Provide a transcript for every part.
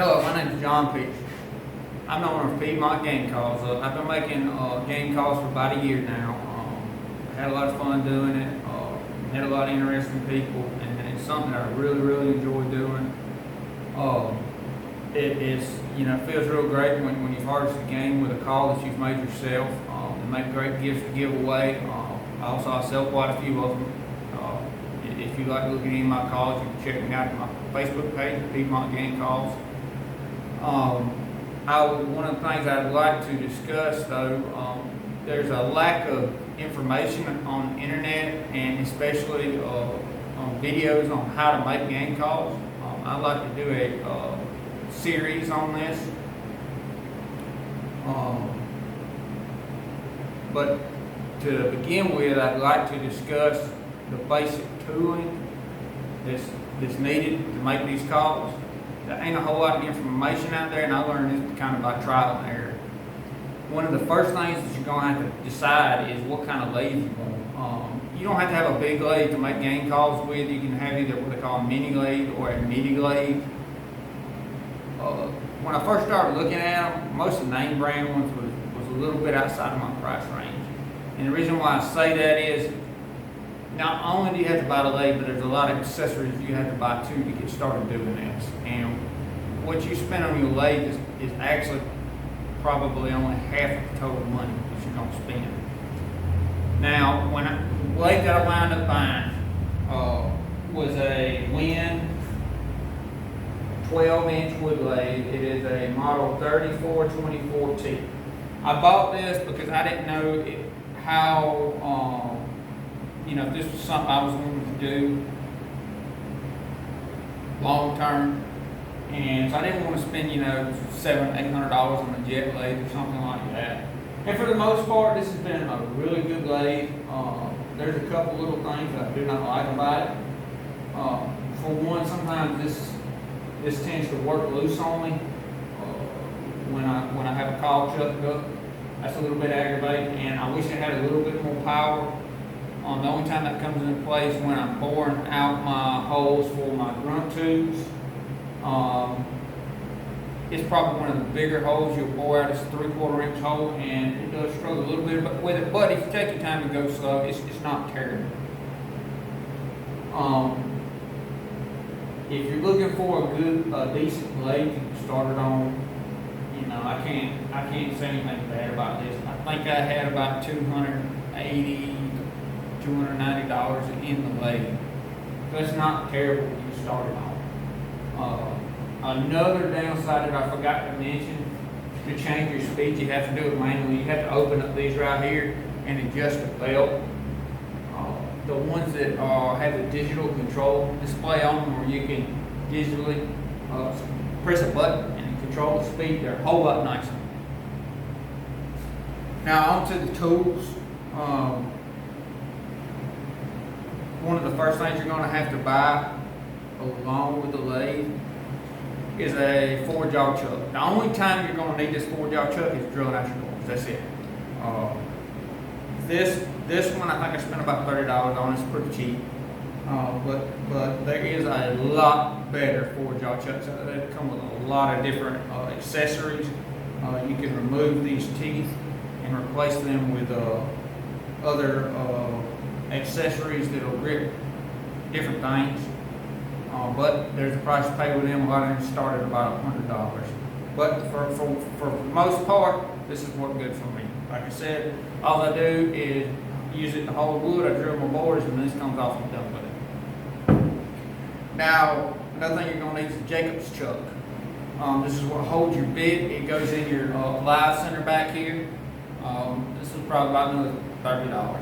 Hello, my name is John Peach. I'm the owner of Piedmont Game Calls. I've been making game calls for about a year now. Had a lot of fun doing it. Met a lot of interesting people, and it's something that I really enjoy doing. It feels real great when you've harvested a game with a call that you've made yourself. They make great gifts to give away. I sell quite a few of them. If you like to look at any of my calls, you can check me out on my Facebook page, Piedmont Game Calls. One of the things I'd like to discuss, though, there's a lack of information on the internet, and especially on videos on how to make game calls. I'd like to do a series on this. But to begin with, I'd like to discuss the basic tooling that's needed to make these calls. There ain't a whole lot of information out there, and I learned this kind of by trial and error. One of the first things that you're going to have to decide is what kind of lathe you want. You don't have to have a big lathe to make game calls with. You can have either what they call a mini lathe or a midi lathe. When I first started looking at them, most of the name brand ones was a little bit outside of my price range. And the reason why I say that is, not only do you have to buy the lathe, but there's a lot of accessories you have to buy too to get started doing this. And what you spend on your lathe is actually probably only half of the total money that you're going to spend. Now, the lathe that I wound up buying was a Win 12-inch wood lathe. It is a model 3424T. I bought this because I didn't know how if this was something I was wanting to do long term, and so I didn't want to spend $700-800 on a jet lathe or something like that. And for the most part, this has been a really good lathe. There's a couple little things that I do not like about it. For one, sometimes this tends to work loose on me when I have a call chucked up. That's a little bit aggravating, and I wish it had a little bit more power. The only time that comes into play is when I'm boring out my holes for my grunt tubes. It's probably one of the bigger holes you'll bore out. It's a 3/4 inch hole, and it does struggle a little bit with it, but if you take your time and go slow, it's not terrible. If you're looking for a decent lathe to get started on, I can't say anything bad about this. I think I had about $280, $290 in the lathe. That's not terrible to get started on. Another downside that I forgot to mention, to change your speed, you have to do it manually. You have to open up these right here and adjust the belt. The ones that have the digital control display on them, where you can digitally press a button and control the speed, they're a whole lot nicer. Now on to the tools. One of the first things you're going to have to buy along with the lathe is a 4-jaw chuck. The only time you're going to need this 4-jaw chuck is drilling out your doors. That's it. This one I think I spent about $30 on. It's pretty cheap. But there is a lot better 4-jaw chucks out there that come with a lot of different accessories. You can remove these teeth and replace them with other accessories that'll grip different things. But there's a price to pay with them. A lot of them start at about $100. But for the most part, this has worked good for me. Like I said, all I do is use it to hold wood. I drill my bores, and this comes off and done with it. Now, another thing you're going to need is a Jacobs chuck. This is what holds your bit. It goes in your live center back here. This is probably about another $30.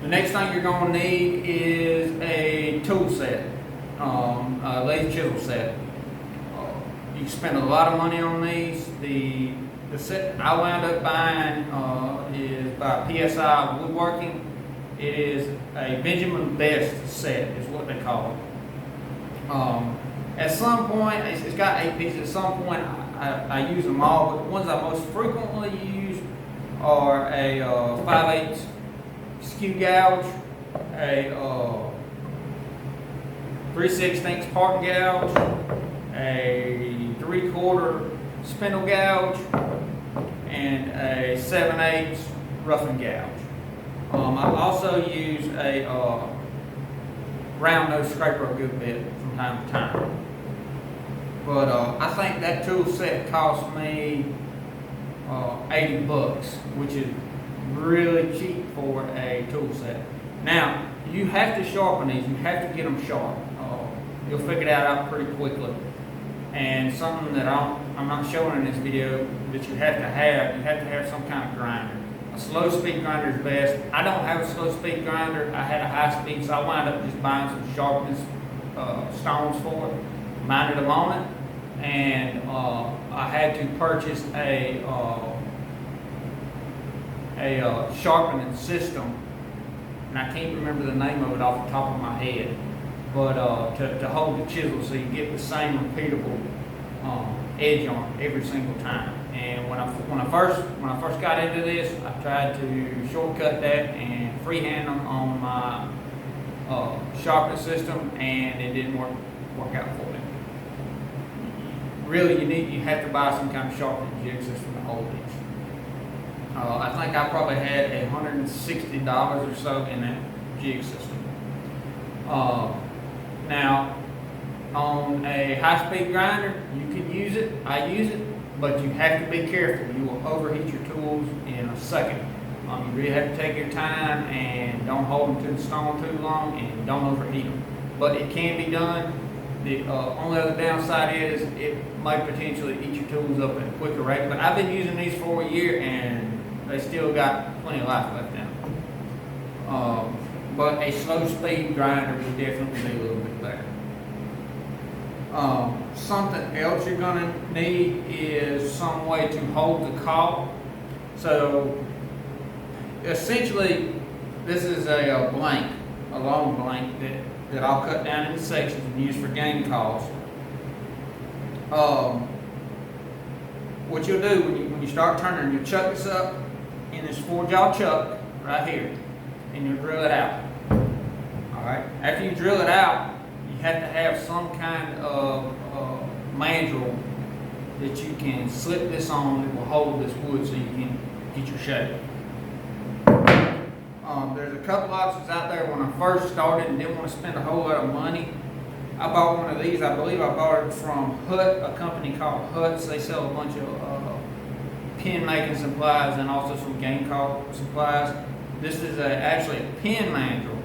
The next thing you're going to need is a tool set, a lathe chisel set. You can spend a lot of money on these. The set I wound up buying is by PSI Woodworking. It is a Benjamin Best set, is what they call it. At some point, it's got 8 pieces. At some point, I use them all, but the ones I most frequently use are a 5/8 skew gouge, a 3/16 part gouge, 3/4 spindle gouge and a 7/8 roughing gouge. I also use a round nose scraper a good bit from time to time. But I think that tool set cost me $80, which is really cheap for a tool set. Now, you have to sharpen these. You have to get them sharp. You'll figure that out pretty quickly. And something that I'm not showing in this video that you have to have some kind of grinder. A slow speed grinder is best. I don't have a slow speed grinder. I had a high speed, so I wound up just buying some sharpness stones for it, mounted them on it, and I had to purchase a sharpening system, and I can't remember the name of it off the top of my head, but to hold the chisel so you get the same repeatable edge on it every single time. And when I first got into this, I tried to shortcut that and freehand them on my sharpening system, and it didn't work out for me. Really, you have to buy some kind of sharpening jig system to hold these. I think I probably had $160 or so in that jig system. Now, on a high-speed grinder, you can use it. I use it, but you have to be careful. You will overheat your tools in a second. You really have to take your time and don't hold them to the stone too long, and don't overheat them. But it can be done. The only other downside is it might potentially eat your tools up at a quicker rate. But I've been using these for a year, and they still got plenty of life left in them. But a slow speed grinder would definitely be a little bit better. Something else you're going to need is some way to hold the caul. So essentially, this is a blank, a long blank that I'll cut down into sections and use for game cauls. What you'll do when you start turning, you'll chuck this up in this 4-jaw chuck right here, and you'll drill it out. All right. After you drill it out, you have to have some kind of mandrel that you can slip this on that will hold this wood so you can get your shape. There's a couple options out there. When I first started and didn't want to spend a whole lot of money, I bought one of these. I believe I bought it from Hut, a company called Huts. They sell a bunch of pin making supplies and also some game caul supplies. This is actually a pin mandrel.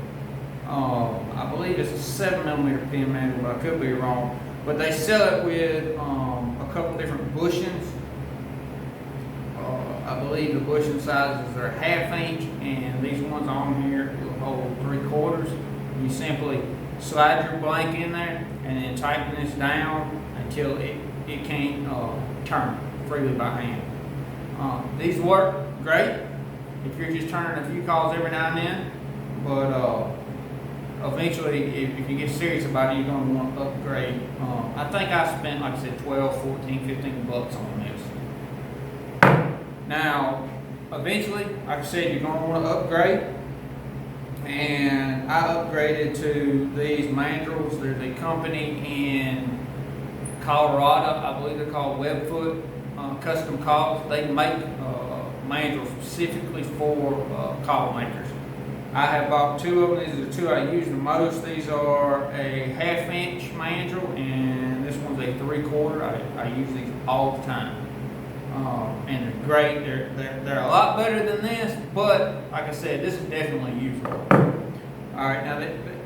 I believe it's a 7mm pin mandrel, but I could be wrong. But they sell it with a couple different bushings. I believe the bushing sizes are 1/2 inch, and these ones on here will hold 3/4. You simply slide your blank in there and then tighten this down until it can't turn freely by hand. These work great if you're just turning a few cauls every now and then, but eventually, if you get serious about it, you're going to want to upgrade. I think I spent, like I said, $12, $14, $15 on this. Now, eventually, like I said, you're going to want to upgrade. And I upgraded to these mandrels. There's a company in Colorado, I believe they're called Webfoot Custom Cauls. They make mandrels specifically for caul makers. I have bought 2 of them. These are the 2 I use the most. These are a 1/2 inch mandrel, and this one's a 3/4. I use these all the time. And they're great. They're a lot better than this, but like I said, this is definitely usable. All right, now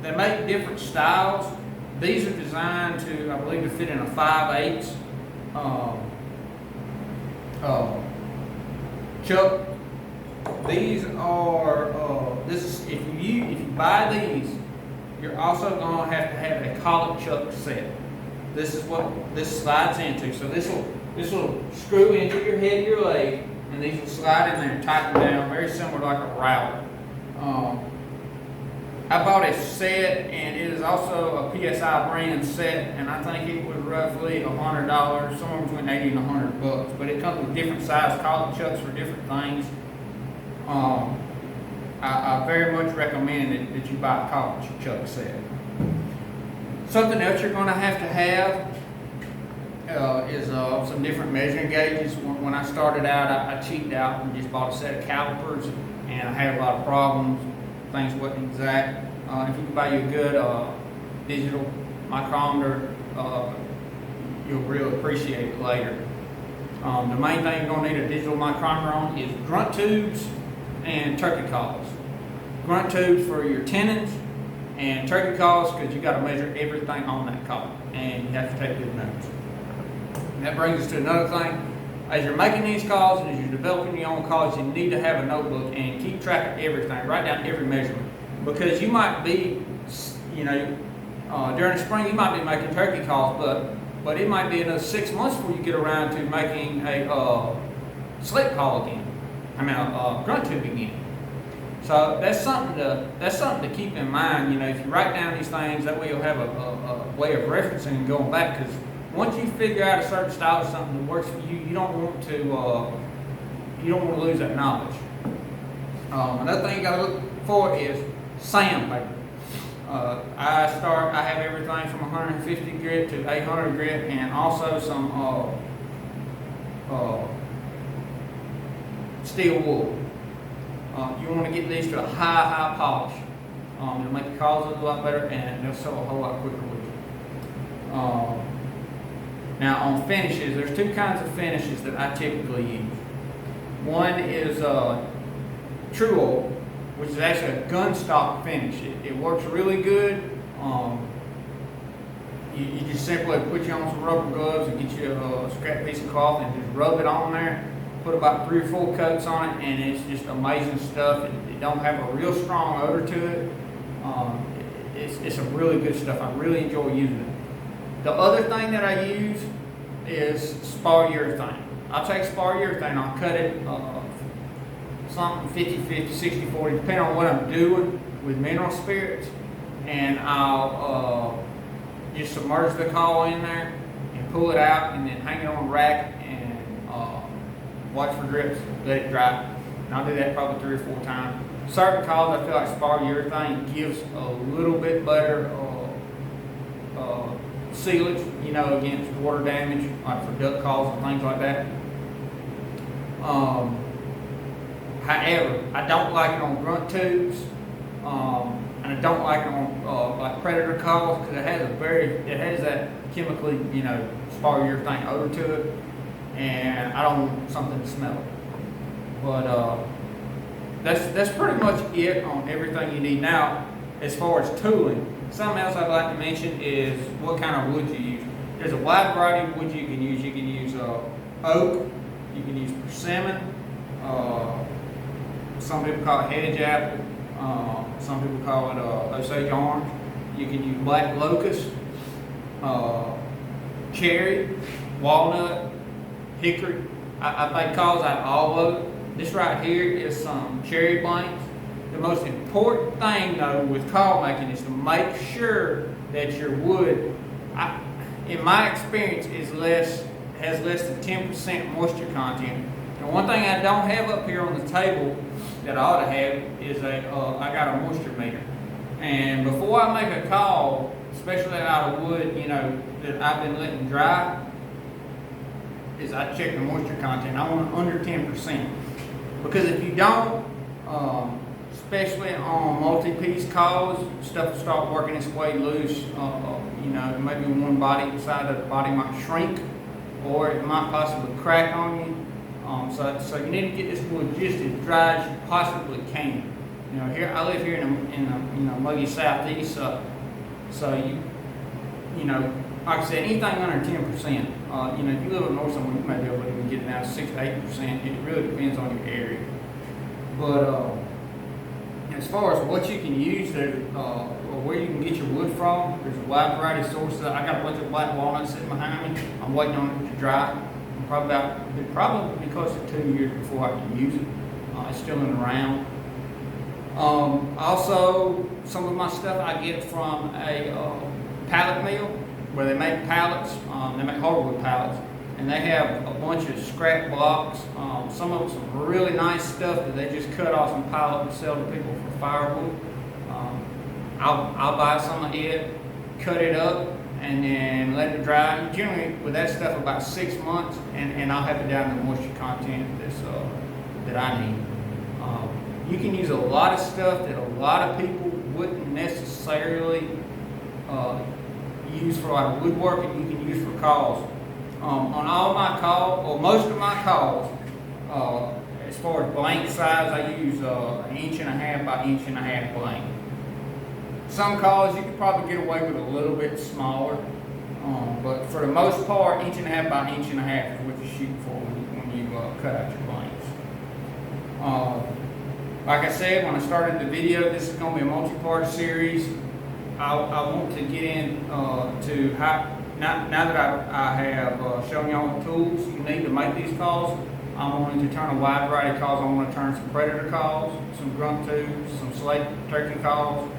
they make different styles. These are designed to, I believe, to fit in a 5/8 chuck. These are if you buy these, you're also going to have a collet chuck set. This is what this slides into. So this will screw into your head of your leg, and these will slide in there and tighten down, very similar to like a router. I bought a set, and it is also a PSI brand set, and I think it was roughly $100, somewhere between $80 and $100. But it comes with different size collet chucks for different things. I very much recommend that you buy a collet chuck set. Something else you're going to have is some different measuring gauges. When I started out, I cheaped out and just bought a set of calipers, and I had a lot of problems. Things wasn't exact. If you can buy you a good digital micrometer, you'll really appreciate it later. The main thing you're going to need a digital micrometer on is grunt tubes and turkey calls. Grunt tubes for your tendons, and turkey calls because you got to measure everything on that call, and you have to take good notes. And that brings us to another thing. As you're making these calls and as you're developing your own calls, you need to have a notebook and keep track of everything. Write down every measurement, because you might be, during the spring you might be making turkey calls, but it might be another 6 months before you get around to making a slip call again. A grunt tube again. So that's something to keep in mind. If you write down these things, that way you'll have a way of referencing and going back. Because once you figure out a certain style of something that works for you, you don't want to lose that knowledge. Another thing you got to look for is sandpaper. I have everything from 150 grit to 800 grit, and also some steel wool. You want to get these to a high polish. It'll make the calls look a lot better, and they'll sell a whole lot quicker with you. Now on finishes, there's two kinds of finishes that I typically use. One is True Oil, which is actually a gun stock finish. It works really good. You just simply put you on some rubber gloves and get you a scrap piece of cloth and just rub it on there. Put about 3 or 4 coats on it, and it's just amazing stuff. It don't have a real strong odor to it. It's some really good stuff. I really enjoy using it. The other thing that I use is spar urethane. I'll take spar urethane, I'll cut it something 50-50, 60-40, depending on what I'm doing with mineral spirits, and I'll just submerge the call in there and pull it out, and then hang it on a rack and watch for drips, let it dry. And I'll do that probably 3 or 4 times. Certain calls I feel like spar urethane gives a little bit better sealage, against water damage, like for duck calls and things like that. However, I don't like it on grunt tubes, and I don't like it on like predator calls, because it has that chemically, spar urethane odor to it, and I don't want something to smell it. But that's pretty much it on everything you need. Now, as far as tooling, something else I'd like to mention is what kind of wood you use. There's a wide variety of wood you can use. You can use oak, you can use persimmon, some people call it hedge apple, some people call it Osage orange. You can use black locust, cherry, walnut, hickory. I make calls out of all of it. This right here is some cherry blanks. The most important thing though with call making is to make sure that your wood, in my experience, has less than 10% moisture content. And one thing I don't have up here on the table that I ought to have is I got a moisture meter. And before I make a call, especially out of wood, that I've been letting dry, is I check the moisture content. I want it under 10%. Because if you don't, especially on multi-piece calls, stuff will start working its way loose. Maybe one side of the body might shrink, or it might possibly crack on you. So you need to get this wood just as dry as you possibly can. Here I live here in the muggy southeast, so like I said, anything under 10%. If you live up north somewhere, you may be able to even get it down to 6 to 8%. It really depends on your area. But as far as what you can use, or where you can get your wood from, there's a wide variety of sources. I got a bunch of black walnuts sitting behind me. I'm waiting on it to dry. It'll probably be close to 2 years before I can use it. It's still in the round. Also, some of my stuff I get from a pallet mill where they make pallets. They make hardwood pallets, and they have a bunch of scrap blocks. Some of them some really nice stuff that they just cut off and pile up and sell to people for firewood. I'll buy some of it, cut it up, and then let it dry. Generally, with that stuff, about 6 months, and I'll have it down to the moisture content that I need. You can use a lot of stuff that a lot of people wouldn't necessarily use for like woodworking. You can use for calls. On all my calls, or most of my calls, as far as blank size, I use 1.5 inch by 1.5 inch blank. Some calls you could probably get away with a little bit smaller, but for the most part, 1.5 by 1.5 inch is what you're shooting for when you cut out your blanks. Like I said when I started the video, this is going to be a multi-part series. I want to get into how, now that I have shown y'all the tools you need to make these calls, I'm going to turn a wide variety of calls. I'm going to turn some predator calls, some grunt tubes, some slate turkey calls,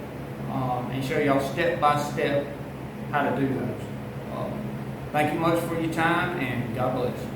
and show y'all step by step how to do those. Thank you much for your time, and God bless.